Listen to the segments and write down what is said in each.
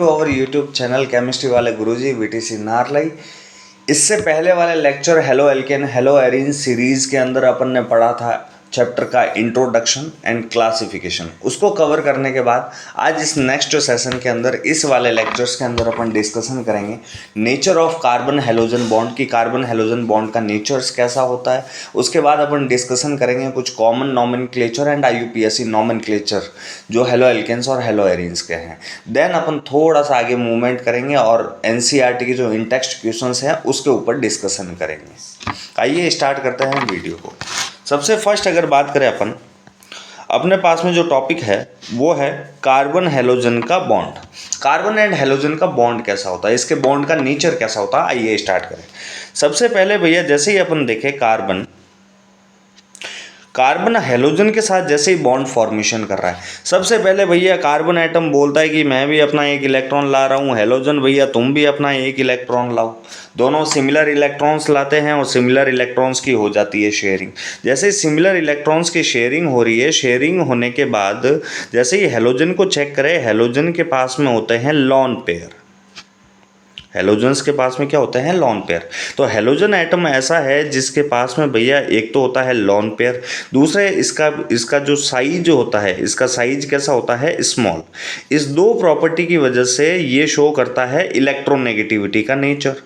To our YouTube channel chemistry वाले गुरुजी वीटीसी नारलाई। इससे पहले वाले lecture haloalkane haloarene series के अंदर अपन ने पढ़ा था चैप्टर का इंट्रोडक्शन एंड क्लासिफिकेशन। उसको कवर करने के बाद आज इस नेक्स्ट सेशन के अंदर इस वाले लेक्चर्स के अंदर अपन डिस्कशन करेंगे nature of carbon halogen bond की। कार्बन हेलोजन बॉन्ड का नेचर्स कैसा होता है। उसके बाद अपन डिस्कशन करेंगे कुछ common nomenclature and IUPAC nomenclature जो हेलो एल्केन्स और हेलो एरीन्स के हैं। देन अपन थोड़ा सा आगे मूवमेंट करेंगे और एनसीईआरटी के जो इंटेक्स्ट क्वेश्चंस हैं उसके ऊपर डिस्कशन करेंगे। आइए स्टार्ट करते हैं वीडियो को। सबसे फर्स्ट अगर बात करें अपन अपने पास में जो टॉपिक है वो है कार्बन हेलोजन का बॉन्ड। कार्बन एंड हेलोजन का बॉन्ड कैसा होता है, इसके बॉन्ड का नेचर कैसा होता है, आइए स्टार्ट करें। सबसे पहले भैया जैसे ही अपन देखें कार्बन हेलोजन के साथ जैसे ही बॉन्ड फॉर्मेशन कर रहा है, सबसे पहले भैया कार्बन एटम बोलता है कि मैं भी अपना एक इलेक्ट्रॉन ला रहा हूँ, हेलोजन भैया तुम भी अपना एक इलेक्ट्रॉन लाओ। दोनों सिमिलर इलेक्ट्रॉन्स लाते हैं और सिमिलर इलेक्ट्रॉन्स की हो जाती है शेयरिंग। जैसे ही सिमिलर इलेक्ट्रॉन्स की शेयरिंग हो रही है, शेयरिंग होने के बाद जैसे ही हेलोजन को चेक करें, हेलोजन के पास में होते हैं लॉन पेयर। हेलोजन्स के पास में क्या होते हैं, लॉन पेयर। तो हेलोजन एटम ऐसा है जिसके पास में भैया एक तो होता है लॉन पेयर, दूसरे इसका जो साइज होता है, इसका साइज कैसा होता है, स्मॉल। इस दो प्रॉपर्टी की वजह से ये शो करता है इलेक्ट्रोनेगेटिविटी का नेचर।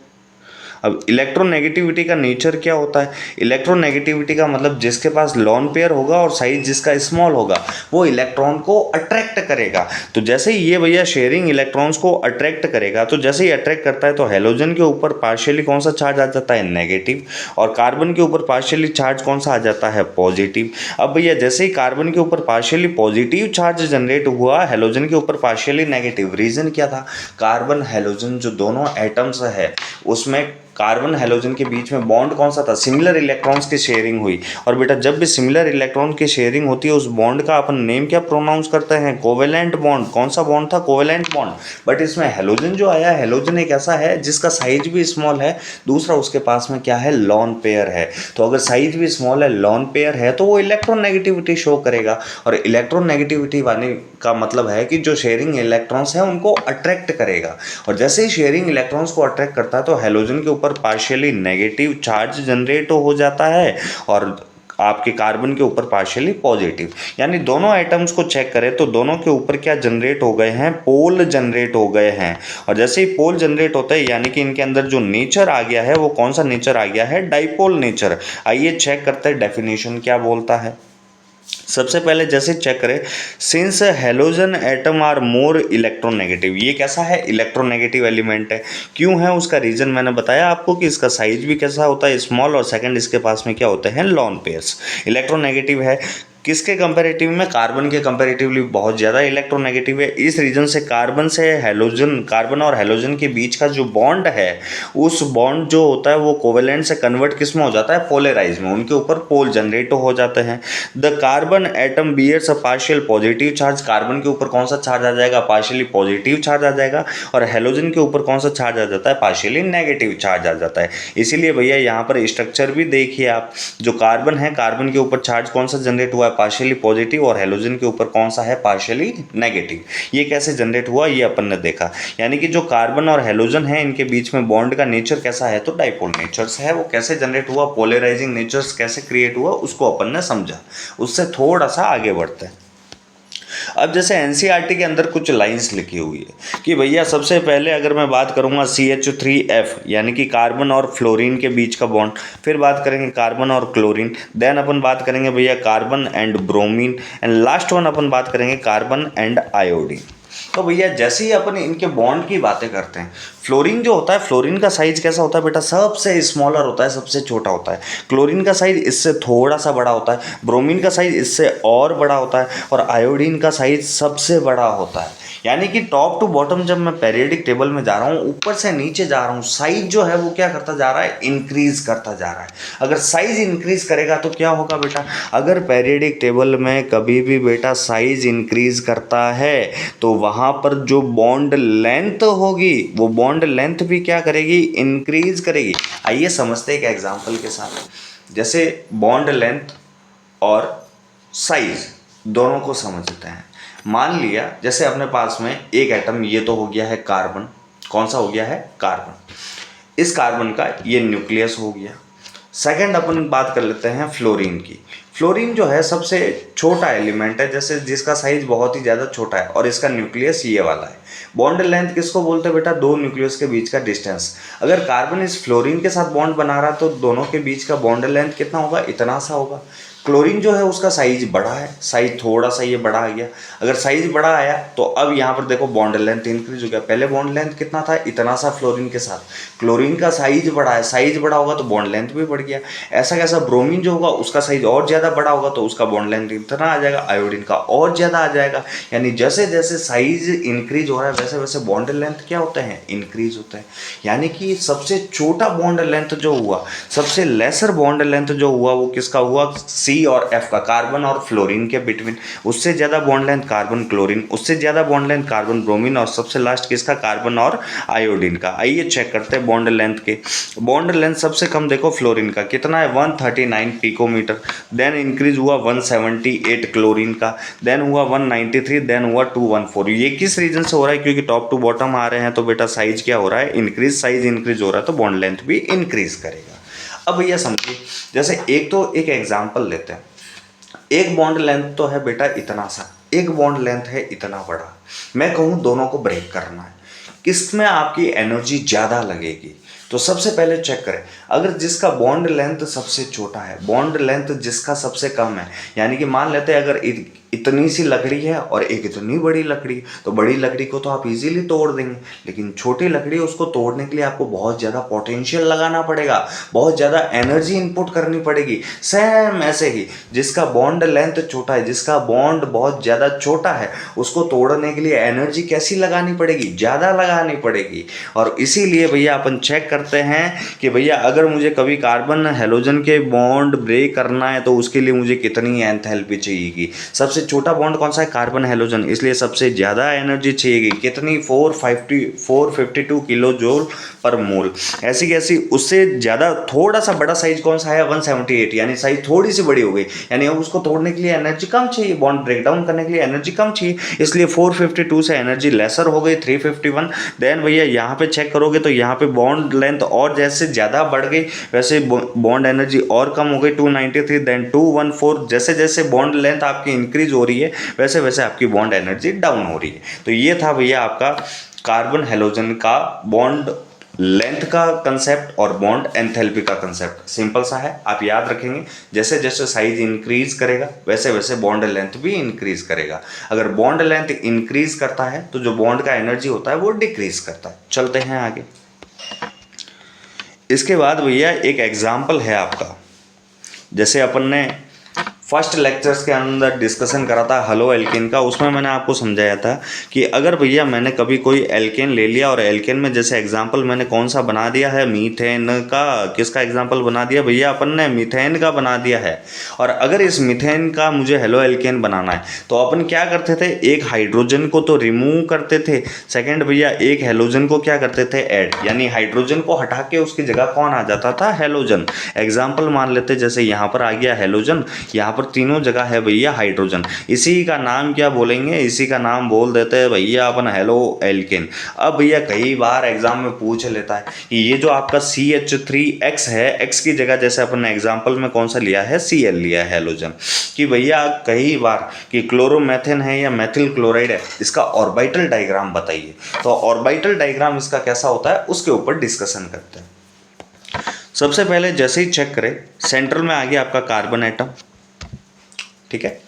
अब इलेक्ट्रोनेगेटिविटी का नेचर क्या होता है, इलेक्ट्रोनेगेटिविटी का मतलब जिसके पास लॉन पेयर होगा और साइज जिसका स्मॉल होगा वो इलेक्ट्रॉन को अट्रैक्ट करेगा। तो जैसे ही ये भैया शेयरिंग इलेक्ट्रॉन्स को अट्रैक्ट करेगा, तो जैसे ही अट्रैक्ट करता है तो हेलोजन के ऊपर पार्शियली कौन सा चार्ज आ जाता है, नेगेटिव, और कार्बन के ऊपर पार्शियली चार्ज कौन सा आ जाता है, पॉजिटिव। अब भैया जैसे ही कार्बन के ऊपर पार्शियली पॉजिटिव चार्ज जनरेट हुआ, हेलोजन के ऊपर पार्शियली नेगेटिव। रीजन क्या था, कार्बन हेलोजन जो दोनों एटम्स है उसमें कार्बन हेलोजन के बीच में बॉन्ड कौन सा था, सिमिलर इलेक्ट्रॉन्स की शेयरिंग हुई। और बेटा जब भी सिमिलर इलेक्ट्रॉन की शेयरिंग होती है उस बॉन्ड का अपन नेम क्या प्रोनाउंस करते हैं, कोवेलेंट बॉन्ड। कौन सा बॉन्ड था, कोवेलेंट बॉन्ड। बट इसमें हेलोजन जो आया, हेलोजन एक ऐसा है जिसका साइज भी स्मॉल है, दूसरा उसके पास में क्या है, लॉन पेयर है। तो अगर साइज भी स्मॉल है, लॉन पेयर है, तो वो इलेक्ट्रोनेगेटिविटी शो करेगा। और इलेक्ट्रोनेगेटिविटी वाले का मतलब है कि जो शेयरिंग इलेक्ट्रॉन्स हैं उनको अट्रैक्ट करेगा। और जैसे ही शेयरिंग इलेक्ट्रॉन्स को अट्रैक्ट करता है तो हेलोजन के ऊपर पार्शियली नेगेटिव चार्ज जनरेट हो जाता है और आपके कार्बन के ऊपर पार्शियली पॉजिटिव। यानी दोनों एटम्स को चेक करें तो दोनों के ऊपर क्या जनरेट हो गए हैं, पोल जनरेट हो गए हैं। और जैसे ही पोल जनरेट होता है यानी कि इनके अंदर जो नेचर आ गया है वो कौन सा नेचर आ गया है, डाइपोल नेचर। आइए चेक करते हैं डेफिनेशन क्या बोलता है। सबसे पहले जैसे चेक करें, since halogen atom are more electronegative, ये कैसा है, इलेक्ट्रोनेगेटिव एलिमेंट है। क्यों है उसका रीजन मैंने बताया आपको कि इसका साइज भी कैसा होता है, स्मॉल, और सेकंड इसके पास में क्या होते हैं, लॉन पेयर्स। इलेक्ट्रोनेगेटिव है किसके कंपैरेटिव में, कार्बन के कंपैरेटिवली बहुत ज़्यादा इलेक्ट्रोनेगेटिव है। इस रीजन से कार्बन से हेलोजन, कार्बन और हेलोजन के बीच का जो बॉन्ड है उस बॉन्ड जो होता है वो कोवेलेंट से कन्वर्ट किस में हो जाता है, पोलराइज में। उनके ऊपर पोल जनरेट हो जाते हैं। The carbon atom bears a partial positive charge, carbon के ऊपर कौन सा चार्ज आ जाएगा, पार्शियली पॉजिटिव चार्ज आ जाएगा। और हेलोजन के ऊपर कौन सा चार्ज आ जाता है, पार्शियली नेगेटिव चार्ज आ जाता है। इसीलिए भैया यहाँ पर स्ट्रक्चर भी देखिए आप, जो कार्बन है, कार्बन के ऊपर चार्ज कौन सा जनरेट हुआ है, पार्शियली पॉजिटिव, और हेलोजन के ऊपर कौन सा है, पार्शियली नेगेटिव। ये कैसे जनरेट हुआ ये अपन ने देखा। यानी कि जो कार्बन और हेलोजन है इनके बीच में बॉन्ड का नेचर कैसा है, तो डाइपोल नेचर्स है। वो कैसे जनरेट हुआ, पोलराइजिंग नेचर्स कैसे क्रिएट हुआ, उसको अपन ने समझा। उससे थोड़ा सा आगे बढ़ते हैं। अब जैसे एनसीईआरटी के अंदर कुछ लाइंस लिखी हुई है कि भैया सबसे पहले अगर मैं बात करूंगा CH3F यानी कि कार्बन और फ्लोरीन के बीच का बॉन्ड, फिर बात करेंगे कार्बन और क्लोरीन, देन अपन बात करेंगे भैया carbon and bromine, and last one अपन बात करेंगे कार्बन एंड आयोडीन। तो भैया जैसे ही अपन इनके बॉन्ड की बातें करते हैं, फ्लोरीन जो होता है, फ्लोरीन का साइज कैसा होता है बेटा, सबसे स्मॉलर होता है, सबसे छोटा होता है। क्लोरीन का साइज इससे थोड़ा सा बड़ा होता है, ब्रोमीन का साइज इससे और बड़ा होता है, और आयोडीन का साइज सबसे बड़ा होता है। यानी कि टॉप टू बॉटम जब मैं पीरियोडिक टेबल में जा रहा हूँ, ऊपर से नीचे जा रहा हूँ, साइज जो है वो क्या करता जा रहा है, इंक्रीज करता जा रहा है। अगर साइज इंक्रीज करेगा तो क्या होगा बेटा, अगर पीरियोडिक टेबल में कभी भी बेटा साइज इंक्रीज करता है तो वहाँ पर जो बॉन्ड लेंथ होगी वो बॉन्ड लेंथ भी क्या करेगी, इंक्रीज करेगी। आइए समझते हैं एक एग्जांपल के साथ। जैसे बॉन्ड लेंथ और साइज दोनों को समझते हैं। मान लिया जैसे अपने पास में एक एटम, ये तो हो गया है कार्बन, कौन सा हो गया है कार्बन, इस कार्बन का ये न्यूक्लियस हो गया। सेकंड अपन बात कर लेते हैं फ्लोरीन की। फ्लोरीन जो है सबसे छोटा एलिमेंट है, जैसे जिसका साइज बहुत ही ज़्यादा छोटा है और इसका न्यूक्लियस ये वाला है। बॉन्ड लेंथ किसको बोलते हैं बेटा, दो न्यूक्लियस के बीच का डिस्टेंस। अगर कार्बन इस फ्लोरीन के साथ बॉन्ड बना रहा है तो दोनों के बीच का बॉन्ड लेंथ कितना होगा, इतना सा होगा। क्लोरीन जो है उसका साइज बड़ा है, साइज थोड़ा सा ये बड़ा आ गया। अगर साइज बड़ा आया तो अब यहाँ पर देखो बॉन्ड लेंथ इंक्रीज हो गया। पहले बॉन्ड लेंथ कितना था, इतना सा फ्लोरीन के साथ, क्लोरीन का साइज बड़ा है, साइज बड़ा होगा तो बॉन्ड लेंथ भी बढ़ गया। ऐसा कैसा, ब्रोमीन जो होगा उसका साइज और ज़्यादा बड़ा होगा तो उसका बॉन्ड लेंथ इतना आ जाएगा, आयोडीन का और ज़्यादा आ जाएगा। यानी जैसे जैसे साइज इंक्रीज हो रहा है वैसे वैसे बॉन्ड लेंथ क्या होते हैं, इंक्रीज होते हैं। यानी कि सबसे छोटा बॉन्ड लेंथ जो हुआ, सबसे लेसर बॉन्ड लेंथ जो हुआ वो किसका हुआ, सी और एफ का, कार्बन और फ्लोरीन के बिटवीन। उससे ज़्यादा बॉन्ड लेंथ कार्बन क्लोरीन, उससे ज़्यादा बॉन्ड लेंथ कार्बन ब्रोमीन, और सबसे लास्ट किसका, कार्बन और आयोडीन का। आइए चेक करते हैं बॉन्ड लेंथ के। बॉन्ड लेंथ सबसे कम देखो फ्लोरीन का कितना है, 139 पिकोमीटर। देन इंक्रीज हुआ 178 क्लोरीन का, देन हुआ 193, देन हुआ 214। ये किस रीजन से हो रहा है, क्योंकि टॉप टू बॉटम आ रहे हैं तो बेटा साइज क्या हो रहा है, इंक्रीज, साइज इंक्रीज हो रहा है तो बॉन्ड लेंथ भी इंक्रीज करेगा। अब भैया समझिए, जैसे एक एग्जाम्पल लेते हैं। एक बॉन्ड लेंथ तो है बेटा इतना सा, एक बॉन्ड लेंथ है इतना बड़ा। मैं कहूँ दोनों को ब्रेक करना है, किसमें आपकी एनर्जी ज़्यादा लगेगी। तो सबसे पहले चेक करें, अगर जिसका बॉन्ड लेंथ सबसे छोटा है, बॉन्ड लेंथ जिसका सबसे कम है, यानी कि मान लेते हैं अगर इतनी सी लकड़ी है और एक इतनी बड़ी लकड़ी, तो बड़ी लकड़ी को तो आप इजीली तोड़ देंगे, लेकिन छोटी लकड़ी उसको तोड़ने के लिए आपको बहुत ज़्यादा पोटेंशियल लगाना पड़ेगा, बहुत ज़्यादा एनर्जी इनपुट करनी पड़ेगी। सेम ऐसे ही जिसका बॉन्ड लेंथ छोटा है, जिसका बॉन्ड बहुत ज़्यादा छोटा है, उसको तोड़ने के लिए एनर्जी कैसी लगानी पड़ेगी, ज़्यादा लगानी पड़ेगी। और इसीलिए भैया अपन चेक करते हैं कि भैया अगर मुझे कभी कार्बन हेलोजन के बॉन्ड ब्रेक करना है तो उसके लिए मुझे कितनी एंथैल्पी चाहिएगी। सबसे छोटा बॉन्ड कौन सा है, कार्बन हेलोजन, इसलिए सबसे ज़्यादा एनर्जी चाहिएगी, कितनी, 452 किलो जूल पर मोल। ऐसी कैसी, उससे ज़्यादा थोड़ा सा बड़ा साइज कौन सा है, 178, यानी साइज थोड़ी सी बड़ी हो गई, यानी अब उसको तोड़ने के लिए एनर्जी कम चाहिए, बॉन्ड ब्रेक डाउन करने के लिए एनर्जी कम चाहिए, इसलिए 452 से एनर्जी लेसर हो गई 351। देन भैया यहाँ पे चेक करोगे तो यहाँ पे बॉन्ड लेंथ और जैसे ज़्यादा बढ़ गई वैसे बॉन्ड एनर्जी और कम हो गई 293, देन 214। जैसे जैसे बॉन्ड लेंथ आपकी इंक्रीज हो रही है वैसे वैसे आपकी बॉन्ड एनर्जी डाउन हो रही है। तो ये था भैया आपका कार्बन हेलोजन का बॉन्ड लेंथ का कंसेप्ट और बॉन्ड एंथैल्पी का कंसेप्ट। सिंपल सा है, आप याद रखेंगे, जैसे जैसे साइज इंक्रीज करेगा वैसे वैसे बॉन्ड लेंथ भी इंक्रीज करेगा। अगर बॉन्ड लेंथ इंक्रीज करता है तो जो बॉन्ड का एनर्जी होता है वो डिक्रीज करता है। चलते हैं आगे। इसके बाद भैया एक एग्जाम्पल है आपका, जैसे अपन ने फर्स्ट लेक्चर्स के अंदर डिस्कशन करा था हेलो एल्केन का, उसमें मैंने आपको समझाया था कि अगर भैया मैंने कभी कोई एल्केन ले लिया और एल्केन में जैसे एग्जांपल मैंने कौन सा बना दिया है, मीथेन का, किसका एग्जांपल बना दिया भैया अपन ने, मीथेन का बना दिया है। और अगर इस मीथेन का मुझे हेलो एल्केन बनाना है तो अपन क्या करते थे, एक हाइड्रोजन को तो रिमूव करते थे, सेकेंड भैया एक हेलोजन को क्या करते थे, ऐड, यानी हाइड्रोजन को हटा के उसकी जगह कौन आ जाता था, हेलोजन। एग्जाम्पल मान लेते, जैसे यहाँ पर आ गया हेलोजन, यहाँ पर तीनों जगह है भैया हाइड्रोजन, इसी का नाम क्या बोलेंगे, इसी का नाम बोल देते हैं भैया अपन हेलो एल्केन। अब भैया कई बार एग्जाम में पूछ लेता है कि ये जो आपका CH3X है, X की जगह जैसे अपन ने एग्जाम्पल में कौन सा लिया है, Cl लिया है हेलोजन, कि भैया कई बार कि क्लोरोमेथेन है या मेथिल क्लोराइड है, इसका ऑर्बिटल डायग्राम बताइए। तो ऑर्बिटल डायग्राम इसका कैसा होता है उसके ऊपर डिस्कशन करते हैं। सबसे पहले जैसे ही चेक करें, सेंट्रल में आ गया आपका कार्बन एटम, ठीक है।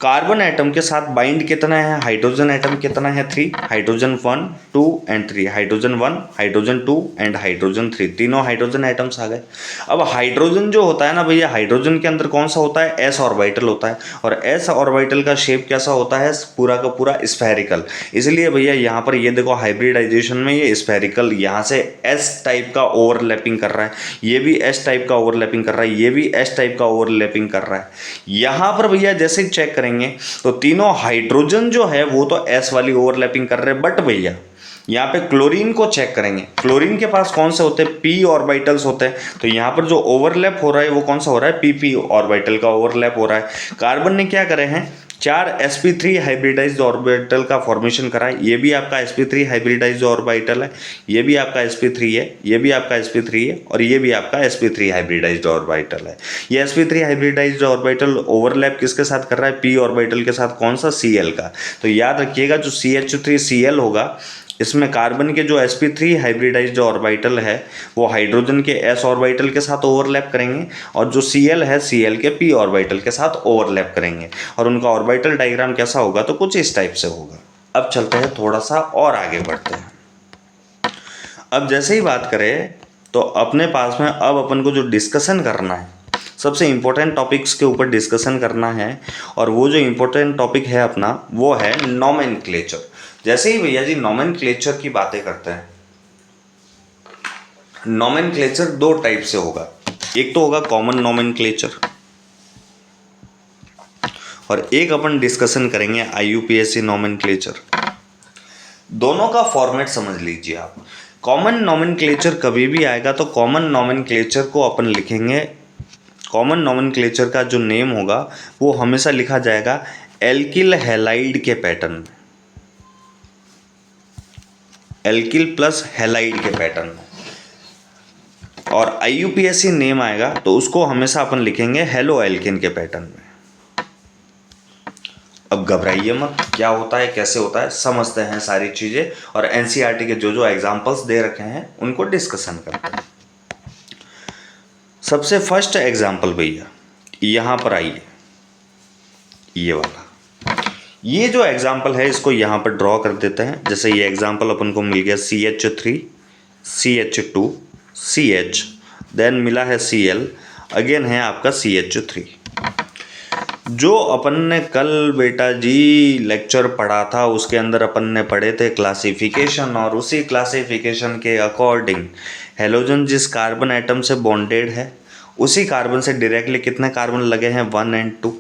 कार्बन एटम के साथ बाइंड कितना है, हाइड्रोजन एटम कितना है, 3, hydrogen 1, 2 and 3, hydrogen 1, hydrogen 2 and hydrogen 3, तीनों हाइड्रोजन एटम्स आ गए। अब हाइड्रोजन जो होता है ना भैया, हाइड्रोजन के अंदर कौन सा होता है, एस ऑर्बिटल होता है, और एस ऑर्बिटल का शेप कैसा होता है, पूरा का पूरा स्फेरिकल। इसलिए भैया यहाँ पर ये देखो हाइब्रिडाइजेशन में ये स्फेरिकल यहाँ से एस टाइप का ओवरलैपिंग कर रहा है, ये भी एस टाइप का ओवरलैपिंग कर रहा है, ये भी एस टाइप का ओवरलैपिंग कर रहा है। यहाँ पर भैया जैसे ही चेक तो तीनों हाइड्रोजन जो है वो तो एस वाली ओवरलैपिंग कर रहे हैं, बट भैया यहाँ पे क्लोरीन को चेक करेंगे, क्लोरीन के पास कौन से होते हैं, p ऑर्बिटल्स होते हैं, तो यहाँ पर जो ओवरलैप हो रहा है वो कौन सा हो रहा है, pp ऑर्बिटल का ओवरलैप हो रहा है। कार्बन ने क्या करे हैं, 4 sp3 हाइब्रिडाइज्ड ऑर्बिटल का फॉर्मेशन करा है। ये भी आपका sp3 हाइब्रिडाइज्ड ऑर्बिटल है, ये भी आपका sp3 है, ये भी आपका sp3 है, और ये भी आपका sp3 हाइब्रिडाइज्ड ऑर्बिटल है। ये sp3 हाइब्रिडाइज्ड ऑर्बिटल ओवरलैप किसके साथ कर रहा है? p ऑर्बिटल के साथ। कौन सा? Cl का। तो याद रखिएगा जो CH3Cl होगा, इसमें कार्बन के जो sp3 हाइब्रिडाइज्ड ऑर्बिटल है वो हाइड्रोजन के s ऑर्बिटल के साथ ओवरलैप करेंगे, और जो Cl है Cl के p ऑर्बिटल के साथ ओवरलैप करेंगे, और उनका ऑर्बिटल डायग्राम कैसा होगा? तो कुछ इस टाइप से होगा। अब चलते हैं थोड़ा सा और आगे बढ़ते हैं। अब जैसे ही बात करें तो अपने पास में अब अपन को जो डिस्कशन करना है, सबसे इम्पोर्टेंट टॉपिक्स के ऊपर डिस्कशन करना है, और वो जो इम्पोर्टेंट टॉपिक है अपना वो है नॉमेनक्लेचर। जैसे ही भैया जी नॉमेनक्लेचर की बातें करते हैं, नॉमेनक्लेचर दो टाइप से होगा। एक तो होगा कॉमन नॉमेनक्लेचर, और एक अपन डिस्कशन करेंगे IUPAC नॉमेनक्लेचर। दोनों का फॉर्मेट समझ लीजिए आप। कॉमन नॉमेनक्लेचर कभी भी आएगा तो कॉमन नॉमेनक्लेचर को अपन लिखेंगे, कॉमन नॉमेनक्लेचर का जो नेम होगा वो हमेशा लिखा जाएगा एल्किल हैलाइड के पैटर्न में, एल्किल प्लस हैलाइड के पैटर्न में। और IUPAC नेम आएगा तो उसको हमेशा अपन लिखेंगे हेलो एल्किन के पैटर्न में। अब घबराइए मत, क्या होता है कैसे होता है समझते हैं सारी चीज़ें, और NCERT के जो एग्जाम्पल्स दे रखे हैं उनको डिस्कशन करते हैं। सबसे फर्स्ट एग्जाम्पल भैया यहाँ पर आइए, ये वाला, ये जो एग्जाम्पल है इसको यहाँ पर ड्रॉ कर देते हैं। जैसे ये एग्जाम्पल अपन को मिल गया CH3 CH2 CH, देन मिला है Cl, अगेन है आपका CH3। जो अपन ने कल बेटा जी लेक्चर पढ़ा था उसके अंदर अपन ने पढ़े थे क्लासिफिकेशन, और उसी क्लासिफिकेशन के अकॉर्डिंग हेलोजन जिस कार्बन एटम से बॉन्डेड है उसी कार्बन से डायरेक्टली कितने कार्बन लगे हैं? 1 और 2।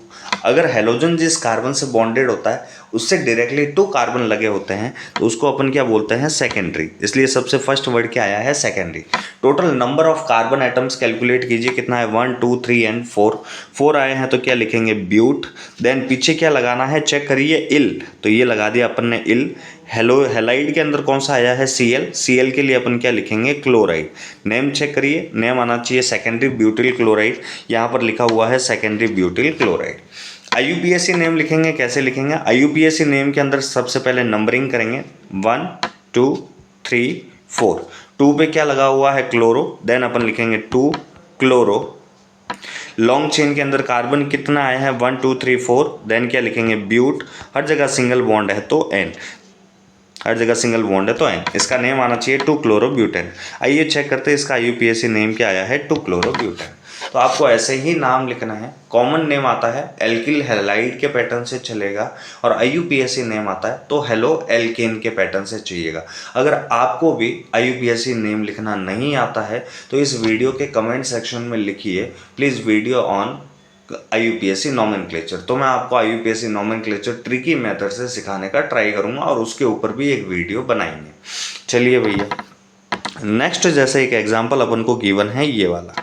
अगर हेलोजन जिस कार्बन से बॉन्डेड होता है उससे डायरेक्टली 2 कार्बन लगे होते हैं तो उसको अपन क्या बोलते हैं? सेकेंडरी। इसलिए सबसे फर्स्ट वर्ड क्या आया है? Secondary. Total number of carbon atoms calculate कीजिए, कितना है? 1 2 3 एंड 4। 4 आए हैं तो क्या लिखेंगे? ब्यूट। देन पीछे क्या लगाना है? चेक करिए, इल, तो ये लगा दिया अपन ने इल। हेलो हेलाइड के अंदर कौन सा आया है? Cl। Cl के लिए अपन क्या लिखेंगे? क्लोराइड। नेम चेक करिए, नेम आना चाहिए सेकेंडरी ब्यूटिल क्लोराइड, यहाँ पर लिखा हुआ है secondary butyl chloride. IUPAC name लिखेंगे, कैसे लिखेंगे? IUPAC नेम के अंदर सबसे पहले नंबरिंग करेंगे 1 2 3 4। 2 पे क्या लगा हुआ है? क्लोरो, देन अपन लिखेंगे 2 क्लोरो। लॉन्ग चेन के अंदर कार्बन कितना आया है? 1 2 3 4, देन क्या लिखेंगे? ब्यूट। हर जगह सिंगल बॉन्ड है तो N, हर जगह सिंगल बॉन्ड है तो N। इसका नेम आना चाहिए 2 क्लोरोब्यूटेन। आइए चेक करते हैं इसका IUPAC नेम क्या आया है? 2 क्लोरोब्यूटेन। तो आपको ऐसे ही नाम लिखना है। कॉमन नेम आता है एल्किल हैलाइड के पैटर्न से चलेगा, और IUPAC नेम आता है तो हेलो एल्केन के पैटर्न से चाहिएगा। अगर आपको भी IUPAC नेम लिखना नहीं आता है तो इस वीडियो के कमेंट सेक्शन में लिखिए please video on IUPAC nomenclature, तो मैं आपको IUPAC नॉमेनक्लेचर ट्रिकी मेथड से सिखाने का ट्राई करूंगा और उसके ऊपर भी एक वीडियो बनाएंगे। चलिए भैया नेक्स्ट, जैसे एक एग्जांपल अपन को गिवन है ये वाला,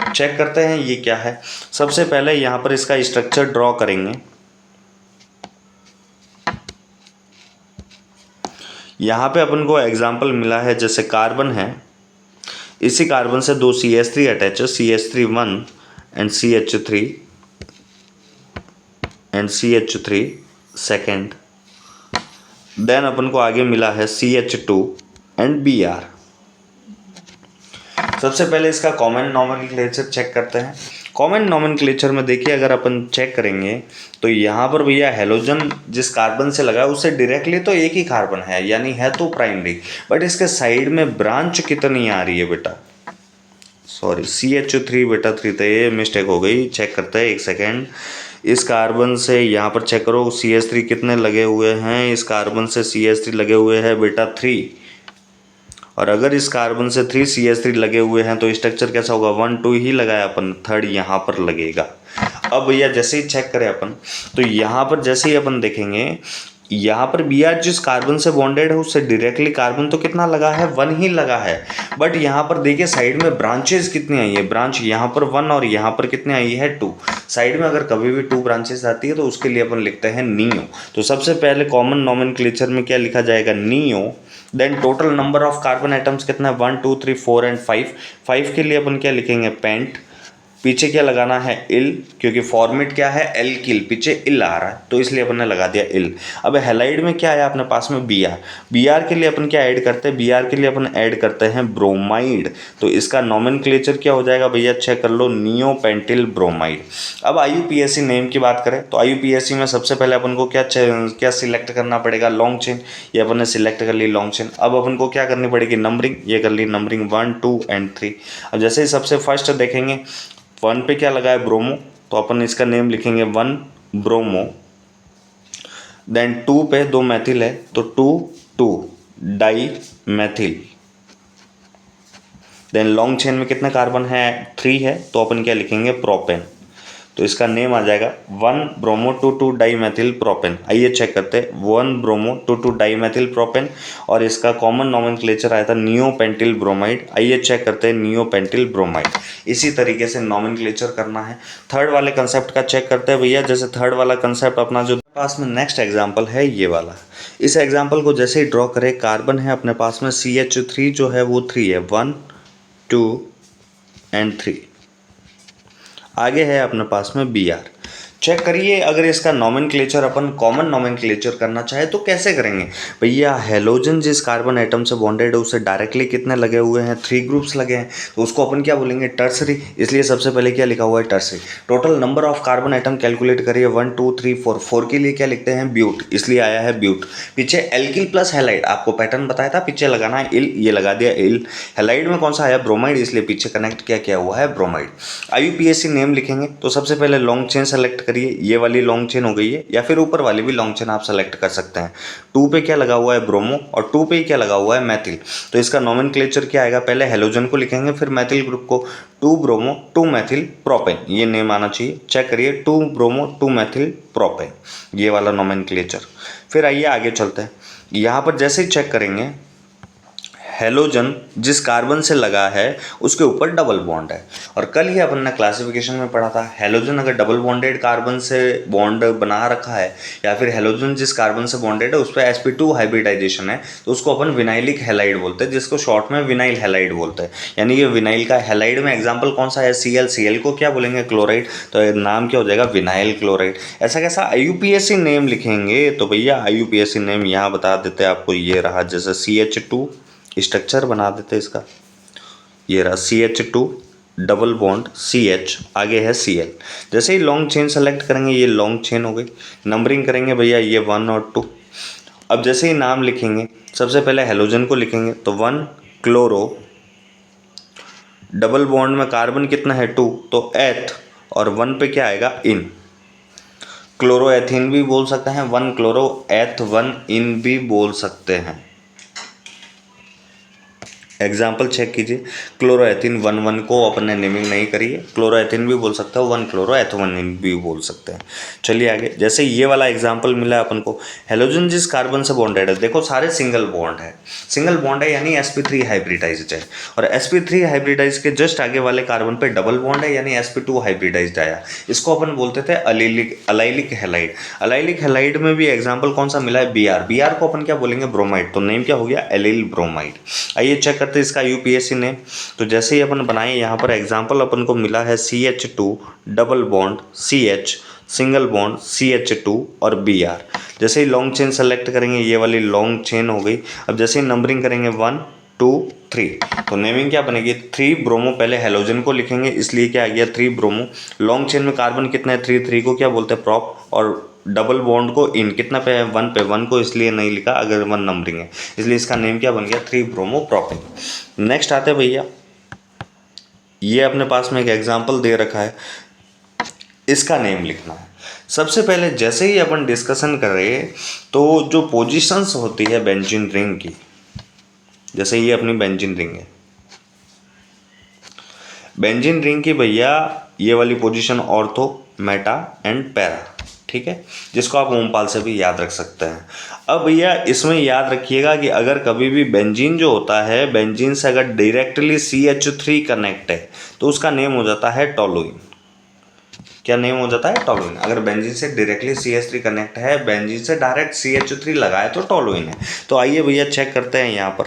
चेक करते हैं ये क्या है। सबसे पहले यहाँ पर इसका स्ट्रक्चर ड्रॉ करेंगे। यहाँ पे अपन को एग्जांपल मिला है, जैसे कार्बन है, इसी कार्बन से 2 CH3 अटैच है, CH3 1 and CH3 and CH3 second. Then अपन को आगे मिला है CH2 एंड Br। सबसे पहले इसका कॉमन नॉमेनक्लेचर चेक करते हैं। कॉमन नॉमेनक्लेचर में देखिए अगर अपन चेक करेंगे तो यहाँ पर भैया हेलोजन जिस कार्बन से लगा है उससे डायरेक्टली तो एक ही कार्बन है, यानी है तो प्राइमरी, बट इसके साइड में ब्रांच कितनी आ रही है बेटा? सॉरी CH3 बेटा 3 तो ये मिस्टेक हो गई। चेक करते हैं एक सेकेंड। इस कार्बन से यहाँ पर चेक करो CH3 कितने लगे हुए हैं? इस कार्बन से CH3 लगे हुए हैं बेटा 3, और अगर इस कार्बन से 3 CH3 लगे हुए हैं तो स्ट्रक्चर कैसा होगा? 1 2 ही लगाया अपन, थर्ड यहाँ पर लगेगा। अब भैया जैसे ही चेक करें अपन तो यहाँ पर जैसे ही अपन देखेंगे यहाँ पर बी आर जिस कार्बन से बॉन्डेड है उससे डायरेक्टली कार्बन तो कितना लगा है, 1 ही लगा है। बट यहाँ पर देखिए साइड में ब्रांचेस कितनी आई है, ब्रांच यहाँ पर 1 और यहाँ पर कितनी आई है 2। साइड में अगर कभी भी 2 ब्रांचेस आती है तो उसके लिए अपन लिखते हैं नियो। तो सबसे पहले कॉमन नोमेनक्लेचर में क्या लिखा जाएगा, neo. Then total number of carbon atoms कितना है, 1 2 3 4 एंड 5। 5 के लिए अपन क्या लिखेंगे, पेंट। पीछे क्या लगाना है, इल, क्योंकि फॉर्मेट क्या है, एल्किल, पीछे इल आ रहा है तो इसलिए अपन ने लगा दिया इल। अब हैलाइड में क्या आया अपने पास में, बी आर। बी आर के लिए अपन क्या ऐड करते हैं, बी आर के लिए अपन ऐड करते हैं ब्रोमाइड। तो इसका नोमेनक्लेचर क्या हो जाएगा भैया, चेक कर लो, नियोपेंटिल ब्रोमाइड। अब आईयूपीएसी नेम की बात करें तो आईयूपीएसी में सबसे पहले अपन को क्या सिलेक्ट करना पड़ेगा, लॉन्ग चेन। ये अपन ने सिलेक्ट कर ली लॉन्ग चेन। अब अपन को क्या करनी पड़ेगी, नंबरिंग। ये कर ली नंबरिंग 1 2 एंड 3। अब जैसे ही सबसे फर्स्ट देखेंगे 1 पे क्या लगा है, ब्रोमो, तो अपन इसका नेम लिखेंगे 1 ब्रोमो। देन 2 पे 2 मैथिल है तो 2 2 dimethyl. Then long chain में कितने कार्बन है, 3 है तो अपन क्या लिखेंगे, प्रोपेन। तो इसका नेम आ जाएगा 1 ब्रोमो 2 2 डाई मैथिल प्रोपेन। आइए चेक करते हैं, 1 ब्रोमो 2 2 डाई मैथिल प्रोपेन। और इसका कॉमन नोमेनक्लेचर आया था नियोपेंटिल ब्रोमाइड। आइए चेक करते हैं, नियोपेंटिल ब्रोमाइड। इसी तरीके से नोमेनक्लेचर करना है। थर्ड वाले कंसेप्ट का चेक करते हैं भैया। जैसे थर्ड वाला कंसेप्ट अपना जो पास में नेक्स्ट एग्जाम्पल है ये वाला। इस एग्जाम्पल को जैसे ही ड्रॉ करें, कार्बन है अपने पास में CH3 जो है वो 3 है, 1 2 एंड 3। आगे है अपने पास में बी आर। चेक करिए, अगर इसका नोमेनक्लेचर अपन कॉमन नोमेनक्लेचर करना चाहे तो कैसे करेंगे भैया। हेलोजन जिस कार्बन एटम से बॉन्डेड है उससे डायरेक्टली कितने लगे हुए हैं, 3 ग्रुप्स लगे हैं, तो उसको अपन क्या बोलेंगे, टर्सरी। इसलिए सबसे पहले क्या लिखा हुआ है, tertiary. Total number of carbon atom calculate करिए, 1 2 3 4। 4 के लिए क्या लिखते हैं, ब्यूट, इसलिए आया है ब्यूट। पीछे एल्किल प्लस हैलाइड, आपको पैटर्न बताया था, पीछे लगाना है इल, ये लगा दिया इल। हैलाइड में कौन सा आया, ब्रोमाइड, इसलिए पीछे कनेक्ट क्या किया हुआ है, ब्रोमाइड। आईयूपीएसी नेम लिखेंगे तो सबसे पहले लॉन्ग चेन सेलेक्ट करिए, ये वाली लॉन्ग चेन हो गई है, या फिर ऊपर वाली भी लॉन्ग चेन आप सेलेक्ट कर सकते हैं। 2 पे क्या लगा हुआ है, ब्रोमो, और 2 पे ही क्या लगा हुआ है, मैथिल। तो इसका नोमेनक्लेचर क्या आएगा, पहले हेलोजन को लिखेंगे फिर मैथिल ग्रुप को, 2 ब्रोमो 2 मैथिल प्रोपेन, ये नेम आना चाहिए। चेक करिए, 2 ब्रोमो 2 मैथिल प्रोपेन, ये वाला नोमेनक्लेचर। फिर आइए आगे चलते हैं। यहाँ पर जैसे ही चेक करेंगे, हेलोजन जिस कार्बन से लगा है उसके ऊपर डबल बॉन्ड है। और कल ही अपन ने क्लासिफिकेशन में पढ़ा था, हेलोजन अगर डबल बॉन्डेड कार्बन से बॉन्ड बना रखा है, या फिर हेलोजन जिस कार्बन से बॉन्डेड है उस पर sp2 हाइब्रिडाइजेशन है, तो उसको अपन विनाइलिक हैलाइड बोलते हैं, जिसको शॉर्ट में विनाइल हैलाइड बोलते हैं। यानी ये विनाइल का हैलाइड में एग्जाम्पल कौन सा है, Cl को क्या बोलेंगे, क्लोराइड, तो नाम क्या हो जाएगा, विनाइल क्लोराइड। ऐसा कैसा आईयूपीएसी नेम लिखेंगे, तो भैया आईयूपीएसी नेम यहाँ बता देते हैं आपको, ये रहा, जैसे CH2 स्ट्रक्चर बना देते इसका, ये रहा CH2 डबल बॉन्ड CH, आगे है Cl। जैसे ही लॉन्ग चेन सेलेक्ट करेंगे, ये लॉन्ग चेन हो गई। नंबरिंग करेंगे भैया, ये 1 और 2। अब जैसे ही नाम लिखेंगे, सबसे पहले हेलोजन को लिखेंगे तो 1 क्लोरो, डबल बॉन्ड में कार्बन कितना है 2, तो एथ, और 1 पे क्या आएगा, इन। क्लोरो एथिन भी बोल सकते हैं, 1 क्लोरो एथ 1 इन भी बोल सकते हैं। एग्जाम्पल चेक कीजिए, क्लोरोएथिन 1 को अपन ने नेमिंग नहीं करी है, क्लोरोएथिन भी बोल सकते हो, 1 क्लोरोएथोनिन भी बोल सकते हैं। चलिए आगे, जैसे ये वाला एग्जाम्पल मिला है अपन को, हेलोजन जिस कार्बन से बॉन्डेड है, देखो सारे सिंगल बॉन्ड है, सिंगल बॉन्ड है यानी sp3 हाइब्रिडाइज्ड है। और sp3 हाइब्रिडाइज के जस्ट आगे वाले कार्बन पे डबल बॉन्ड है यानी sp2 हाइब्रिडाइज्ड आया। इसको अपन बोलते थे अलाइलिक हैलाइड। अलाइलिक हैलाइड में भी एग्जाम्पल कौन सा मिला है, Br को अपन क्या बोलेंगे, ब्रोमाइड, तो नेम क्या हो गया, एलिल ब्रोमाइड। आइए चेक करते हैं इसका यूपीएससी नेम। तो जैसे ही अपन बनाए, यहाँ पर एग्जाम्पल अपन को मिला है CH2 double bond CH single bond CH2 और Br। जैसे ही लॉन्ग चेन सेलेक्ट करेंगे, ये वाली लॉन्ग चेन हो गई। अब जैसे ही नंबरिंग करेंगे 1 2 3, तो नेमिंग क्या बनेगी, 3 ब्रोमो, पहले हेलोजन को लिखेंगे इसलिए क्या आ गया 3 ब्रोमो। लॉन्ग चेन में कार्बन कितना है 3, 3 को क्या बोलते हैं, प्रॉप, और डबल बॉन्ड को इन कितना पे है, 1 पे, 1 को इसलिए नहीं लिखा अगर 1 नंबरिंग है, इसलिए इसका नेम क्या बन गया, 3 ब्रोमो प्रोपिन। नेक्स्ट आते हैं भैया, ये अपने पास में एक एग्जांपल दे रखा है, इसका नेम लिखना है। सबसे पहले जैसे ही अपन डिस्कशन कर रहे हैं, तो जो पोजीशंस होती है बेंजीन रिंग की, जैसे ये अपनी बेंजीन रिंग है, बेंजीन रिंग की भैया ये वाली position ortho, Meta and para, ठीक है, जिसको आप ओमपाल से भी याद रख सकते हैं। अब भैया इसमें याद रखिएगा कि अगर कभी भी बेंजीन जो होता है, बेंजीन से अगर डायरेक्टली CH3 कनेक्ट है तो उसका नेम हो जाता है टोलुइन। क्या नेम हो जाता है? टोलुइन। अगर बेंजीन से डायरेक्टली CH3 कनेक्ट है, बेंजीन से डायरेक्ट CH3 लगाए तो टोलुइन है। तो आइए भैया चेक करते हैं यहाँ पर।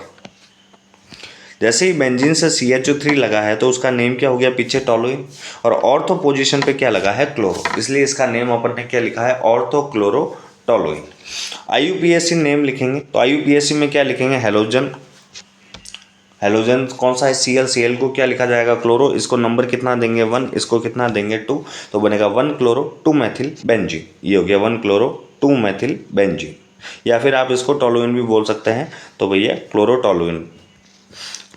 जैसे ही बेंजीन से CH3 लगा है तो उसका नेम क्या हो गया पीछे? टोलुइन। और ऑर्थो पोजीशन पे क्या लगा है? क्लोरो, इसलिए इसका नेम अपन ने क्या लिखा है? Ortho chloro toluene. IUPAC name लिखेंगे तो IUPAC में क्या लिखेंगे? हेलोजन। हेलोजन कौन सा है? Cl को क्या लिखा जाएगा? क्लोरो। इसको नंबर कितना देंगे? 1। इसको कितना देंगे? 2। तो बनेगा 1 क्लोरो 2 मेथिल बेंजीन। ये हो गया 1 क्लोरो 2 मेथिल बेंजीन, या फिर आप इसको टोलुइन भी बोल सकते हैं। तो भैया क्लोरो टोलुइन।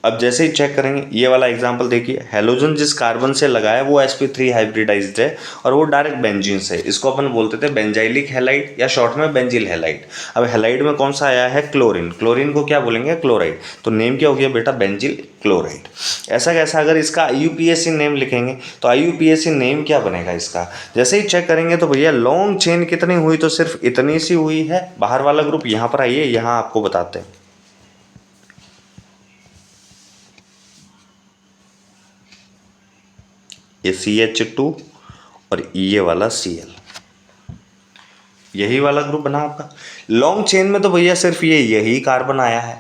अब जैसे ही चेक करेंगे ये वाला एग्जांपल देखिए, हेलोजन जिस कार्बन से लगा है वो sp3 हाइब्रिडाइज्ड है और वो डायरेक्ट बेंजीन से। इसको अपन बोलते थे बेंजाइलिक हैलाइड या शॉर्ट में बेंजिल हैलाइड। अब हैलाइड में कौन सा आया है? क्लोरीन। क्लोरीन को क्या बोलेंगे? क्लोराइड। तो नेम क्या हो गया बेटा? Benzyl chloride. ऐसा कैसा? अगर इसका IUPAC नेम लिखेंगे तो IUPAC नेम क्या बनेगा इसका? जैसे ही चेक करेंगे तो भैया लॉन्ग चेन कितनी हुई? तो सिर्फ इतनी सी हुई है। बाहर वाला ग्रुप यहाँ पर आइए, यहाँ आपको बताते हैं। ये CH2 और ये वाला Cl, यही वाला ग्रुप बना आपका। लॉन्ग चेन में तो भैया सिर्फ यही कार्बन आया है।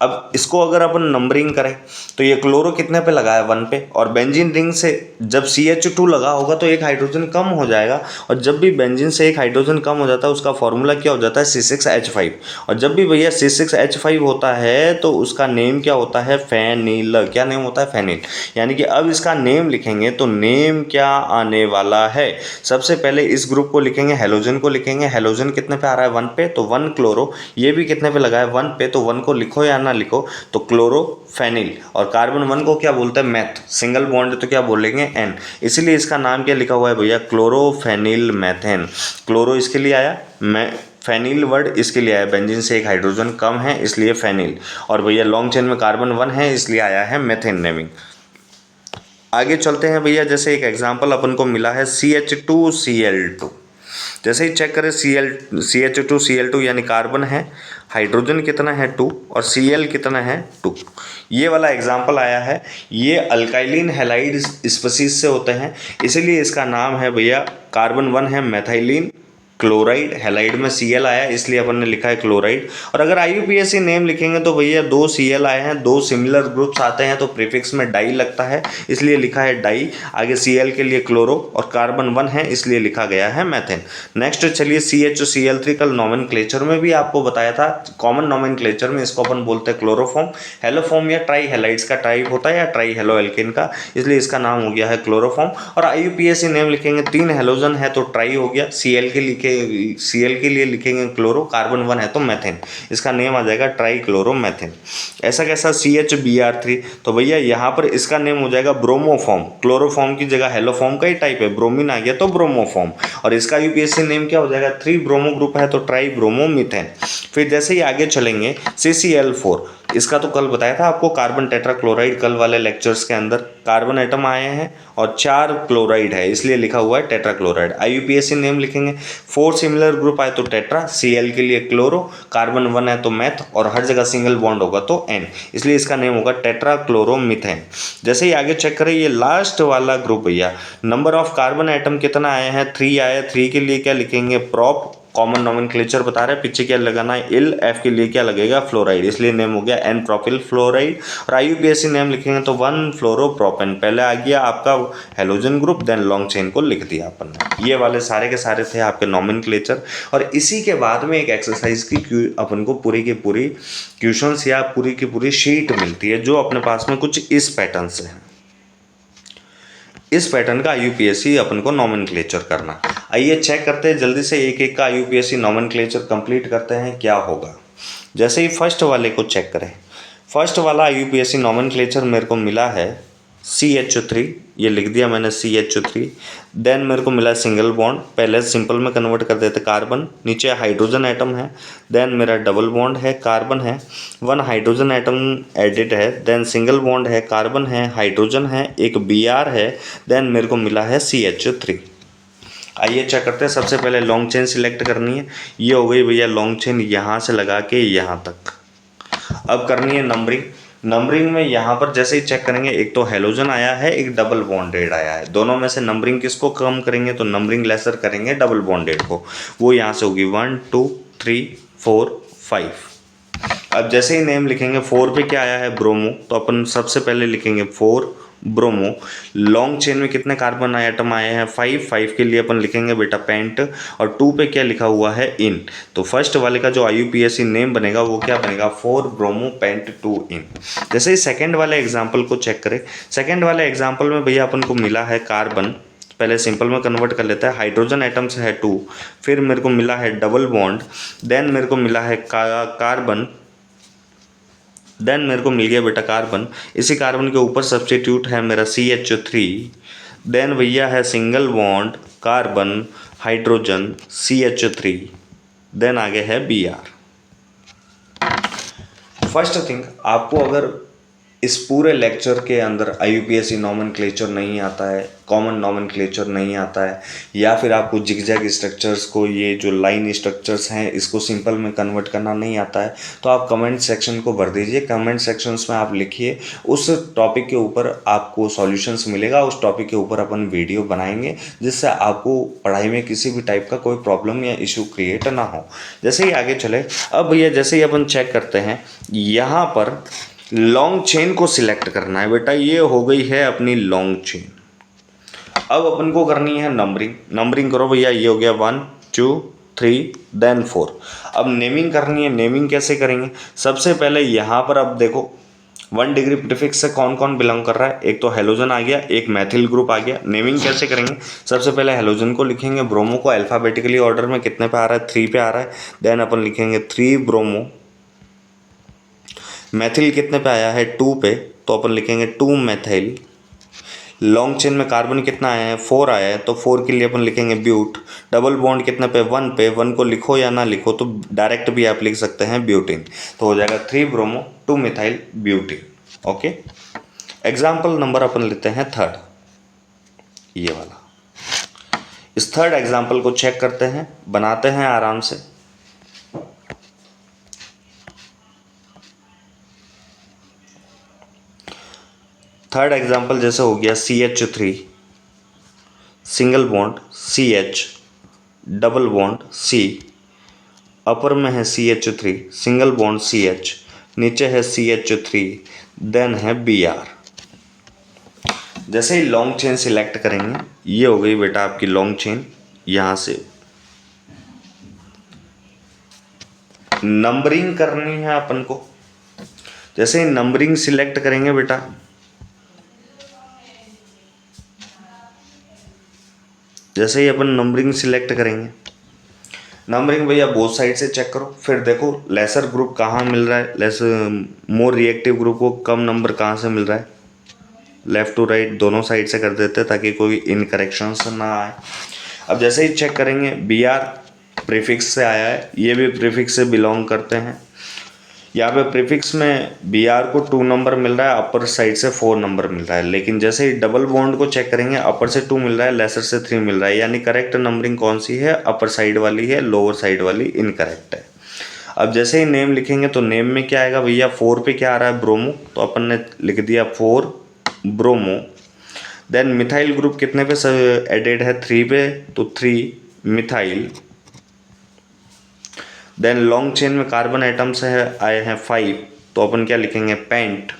अब इसको अगर अपन नंबरिंग करें तो ये क्लोरो कितने पे लगा है? 1 पे। और बेंजीन रिंग से जब CH2 लगा होगा तो एक हाइड्रोजन कम हो जाएगा, और जब भी बेंजीन से एक हाइड्रोजन कम हो जाता है उसका फॉर्मूला क्या हो जाता है? C6H5। और जब भी भैया C6H5 होता है तो उसका नेम क्या होता है? फेनिल। क्या नेम होता है? फेनिल। यानी कि अब इसका नेम लिखेंगे तो नेम क्या आने वाला है? सबसे पहले इस ग्रुप को लिखेंगे, हेलोजन को लिखेंगे। हेलोजन कितने पे आ रहा है? 1 पे, तो 1 क्लोरो। ये भी कितने पे लगा है? 1 पे, तो 1 को लिखो या ना लिखो, तो क्लोरोफेनिल। और कार्बन 1 को क्या बोलते हैं? मेथ। सिंगल बॉन्ड तो क्या बोलेंगे? N। इसीलिए इसका नाम क्या लिखा हुआ है भैया? क्लोरोफेनिल मेथेन। क्लोरो इसके लिए आया, फेनिल वर्ड इसके लिए आया, बेंजीन से एक हाइड्रोजन कम है इसलिए फेनिल। और भैया लॉन्ग चेन में कार्बन 1 है इसलिए आया है मेथेन नेमिंग। आगे चलते हैं भैया। जैसे एक एग्जांपल अपन को मिला है CH2Cl2। जैसे ही चेक करें CH2Cl2 यानी कार्बन है, हाइड्रोजन कितना है? 2, और Cl कितना है? 2। ये वाला एग्जांपल आया है। ये अल्काइलिन हैलाइड स्पीसीज से होते हैं, इसीलिए इसका नाम है भैया, कार्बन 1 है मेथाइलिन क्लोराइड। हैलाइड में Cl आया इसलिए अपन ने लिखा है क्लोराइड। और अगर IUPAC नेम लिखेंगे तो भैया 2 Cl आए हैं, 2 सिमिलर ग्रुप्स आते हैं तो प्रीफिक्स में डाई लगता है इसलिए लिखा है डाई। आगे Cl के लिए क्लोरो और कार्बन 1 है इसलिए लिखा गया है मेथेन। नेक्स्ट चलिए CHCl3 कल नोमेनक्लेचर में भी आपको बताया था। कॉमन नोमेनक्लेचर में इसको अपन बोलते हैं क्लोरोफॉर्म। हेलोफॉर्म या ट्राई हैलाइड्स का टाइप होता है या ट्राई हेलो एल्केन का, इसलिए इसका नाम हो गया है क्लोरोफॉर्म। और IUPAC नेम लिखेंगे, 3 हेलोजन है तो ट्राई हो गया। Cl के लिए लिखेंगे क्लोरो, कार्बन 1 है तो मेथेन, इसका नेम आ जाएगा ट्राई क्लोरो मेथेन। ऐसा कैसा? CHBr3, तो भैया यहाँ पर इसका नेम हो जाएगा ब्रोमोफॉर्म। क्लोरोफॉर्म की जगह हेलोफॉर्म का ही टाइप है, ब्रोमीन आ गया तो ब्रोमोफॉर्म। और इसका IUPAC नेम क्या हो जाएगा? 3 ब्रोमो ग्रुप है तो ट्राई ब्रोमो मीथेन। फिर जैसे ही आगे चलेंगे CCl4, इसका तो कल बताया था आपको, कार्बन टेट्राक्लोराइड। कल वाले लेक्चर्स के अंदर कार्बन एटम आए हैं और 4 क्लोराइड है इसलिए लिखा हुआ है टेट्राक्लोराइड। IUPAC नेम लिखेंगे, 4 सिमिलर ग्रुप आए तो टेट्रा, Cl के लिए क्लोरो, कार्बन 1 है तो मैथ, और हर जगह सिंगल बॉन्ड होगा तो N, इसलिए इसका नेम होगा टेट्राक्लोरोमीथेन। जैसे ही आगे चेक करें ये लास्ट वाला ग्रुप भैया, नंबर ऑफ कार्बन एटम कितना आए हैं? 3 आए। 3 के लिए क्या लिखेंगे? प्रोप। कॉमन नोमेनक्लेचर बता रहे हैं, पीछे क्या लगाना है? इल। F के लिए क्या लगेगा? फ्लोराइड, इसलिए नेम हो गया N प्रोपिल फ्लोराइड। और IUPAC नेम लिखेंगे तो 1 फ्लोरोप्रोपेन। पहले आ गया आपका halogen group, then long chain को लिख दिया अपन ने। ये वाले सारे के सारे थे आपके नोमेनक्लेचर। और इसी के बाद में एक एक्सरसाइज की अपन को पूरी की पूरी क्वेश्चंस या पूरी की पूरी शीट मिलती है जो अपने पास में कुछ इस पैटर्न से है। इस पैटर्न का IUPAC अपन को नोमेनक्लेचर करना। आइए चेक करते हैं जल्दी से, एक एक का IUPAC नोमेनक्लेचर कंप्लीट करते हैं क्या होगा। जैसे ही फर्स्ट वाले को चेक करें, फर्स्ट वाला IUPAC नोमेनक्लेचर मेरे को मिला है CH3, ये लिख दिया मैंने CH3। देन मेरे को मिला सिंगल बॉन्ड, पहले सिंपल में कन्वर्ट कर देते कार्बन, नीचे हाइड्रोजन एटम है। देन मेरा डबल बॉन्ड है, कार्बन है, 1 हाइड्रोजन एटम एडिड है। देन सिंगल बॉन्ड है, कार्बन है, हाइड्रोजन है, एक Br है। देन मेरे को मिला है CH3। आइए चेक करते हैं। सबसे पहले लॉन्ग चेन सिलेक्ट करनी है, ये हो गई भैया लॉन्ग चेन, यहाँ से लगा के यहाँ तक। अब करनी है नंबरिंग। नंबरिंग में यहाँ पर जैसे ही चेक करेंगे, एक तो हेलोजन आया है, एक डबल बॉन्डेड आया है। दोनों में से नंबरिंग किसको कम करेंगे, तो नंबरिंग लेसर करेंगे डबल बॉन्डेड को। वो यहाँ से होगी 1 2 3 4 5। अब जैसे ही नेम लिखेंगे, 4 पे क्या आया है, ब्रोमो, तो अपन सबसे पहले लिखेंगे 4 ब्रोमो। लॉन्ग चेन में कितने कार्बन आइटम आए हैं, 5 के लिए अपन लिखेंगे बेटा पेंट। और 2 पे क्या लिखा हुआ है, इन। तो फर्स्ट वाले का जो IUPAC नेम बनेगा वो क्या बनेगा, 4 ब्रोमो पेंट 2 इन। जैसे ही सेकेंड वाले एग्जाम्पल को चेक करें, सेकेंड वाले एग्जाम्पल में भैया अपन को मिला है कार्बन, पहले सिंपल में कन्वर्ट कर लेता है। हाइड्रोजन आइटम्स है 2, फिर मेरे को मिला है डबल बॉन्ड, देन मेरे को मिला है कार्बन, देन मेरे को मिल गया बेटा कार्बन। इसी कार्बन के ऊपर सब्स्टिट्यूट है मेरा CH3, देन भैया है single bond carbon hydrogen CH3, then आगे है Br। फर्स्ट थिंग, आपको अगर इस पूरे लेक्चर के अंदर IUPAC नॉमेनक्लेचर नहीं आता है, कॉमन नॉमेनक्लेचर नहीं आता है, या फिर आपको जिगजैग स्ट्रक्चर्स को, ये जो लाइन स्ट्रक्चर्स हैं इसको सिंपल में कन्वर्ट करना नहीं आता है, तो आप कमेंट सेक्शन को भर दीजिए। कमेंट सेक्शंस में आप लिखिए, उस टॉपिक के ऊपर आपको सॉल्यूशंस मिलेगा, उस टॉपिक के ऊपर अपन वीडियो बनाएंगे, जिससे आपको पढ़ाई में किसी भी टाइप का कोई प्रॉब्लम या इशू क्रिएट ना हो। जैसे ही आगे चले, अब भैया जैसे ही अपन चेक करते हैं, यहाँ पर लॉन्ग चेन को सिलेक्ट करना है बेटा। ये हो गई है अपनी लॉन्ग चेन। अब अपन को करनी है नंबरिंग। नंबरिंग करो भैया, ये हो गया 1 2 3 देन 4। अब नेमिंग करनी है। नेमिंग कैसे करेंगे, सबसे पहले यहाँ पर अब देखो 1 डिग्री प्रीफिक्स से कौन कौन बिलोंग कर रहा है। एक तो हेलोजन आ गया, एक मैथिल ग्रुप आ गया। नेमिंग कैसे करेंगे, सबसे पहले हेलोजन को लिखेंगे, ब्रोमो को अल्फ़ाबेटिकली ऑर्डर में कितने पे आ रहा है, 3 पे आ रहा है, देन अपन लिखेंगे 3 ब्रोमो। मैथिल कितने पे आया है, 2 पे, तो अपन लिखेंगे 2 मैथिल। लॉन्ग चेन में कार्बन कितना आया है, 4 आया है, तो 4 के लिए अपन लिखेंगे ब्यूट। डबल बॉन्ड कितने पे, 1 पे, 1 को लिखो या ना लिखो तो डायरेक्ट भी आप लिख सकते हैं ब्यूटिन, तो हो जाएगा 3 bromo 2 methyl butene. Okay, example number अपन लेते हैं 3rd, ये वाला। इस 3rd एग्जाम्पल को चेक करते हैं, बनाते हैं आराम से। थर्ड एग्जाम्पल जैसे हो गया CH3 single bond CH double bond C, अपर में है CH3 सिंगल बॉन्ड CH, नीचे है CH3, देन है Br। जैसे ही लॉन्ग चेन सिलेक्ट करेंगे, ये हो गई बेटा आपकी लॉन्ग चेन। यहाँ से नंबरिंग करनी है अपन को। जैसे ही नंबरिंग सिलेक्ट करेंगे बेटा, जैसे ही अपन नंबरिंग सिलेक्ट करेंगे, नंबरिंग भैया बोथ साइड से चेक करो, फिर देखो लेसर ग्रुप कहाँ मिल रहा है, लेसर मोर रिएक्टिव ग्रुप को कम नंबर कहाँ से मिल रहा है। लेफ़्ट टू राइट दोनों साइड से कर देते हैं ताकि कोई इनकरेक्शंस ना आए। अब जैसे ही चेक करेंगे, Br प्रीफिक्स से आया है, ये भी प्रीफिक्स से बिलोंग करते हैं। यहाँ पे प्रीफिक्स में Br को 2 नंबर मिल रहा है, अपर साइड से 4 नंबर मिल रहा है, लेकिन जैसे ही डबल बॉन्ड को चेक करेंगे, अपर से 2 मिल रहा है, लेसर से 3 मिल रहा है, यानी करेक्ट नंबरिंग कौन सी है, अपर साइड वाली है, लोअर साइड वाली इनकरेक्ट है। अब जैसे ही नेम लिखेंगे तो नेम में क्या आएगा भैया, 4 पे क्या आ रहा है, ब्रोमो, तो अपन ने लिख दिया 4 ब्रोमो। देन मिथाइल ग्रुप कितने पे एडेड है, 3 पे, तो 3 मिथाइल। देन लॉन्ग चेन में कार्बन आइटम्स है आए हैं 5, तो अपन क्या लिखेंगे, पेंट।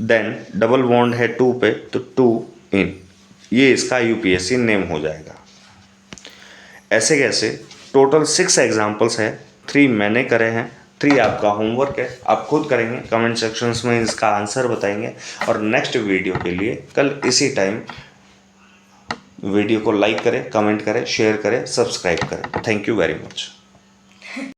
देन डबल बॉन्ड है 2 पे, तो 2 इन। ये इसका IUPAC नेम हो जाएगा। ऐसे कैसे टोटल 6 एग्जाम्पल्स है, 3 मैंने करे हैं, 3 आपका होमवर्क है, आप खुद करेंगे, कमेंट सेक्शंस में इसका आंसर बताएंगे। और नेक्स्ट वीडियो के लिए कल इसी टाइम वीडियो को लाइक करें, कमेंट करें, शेयर करें, सब्सक्राइब करें। Thank you very much.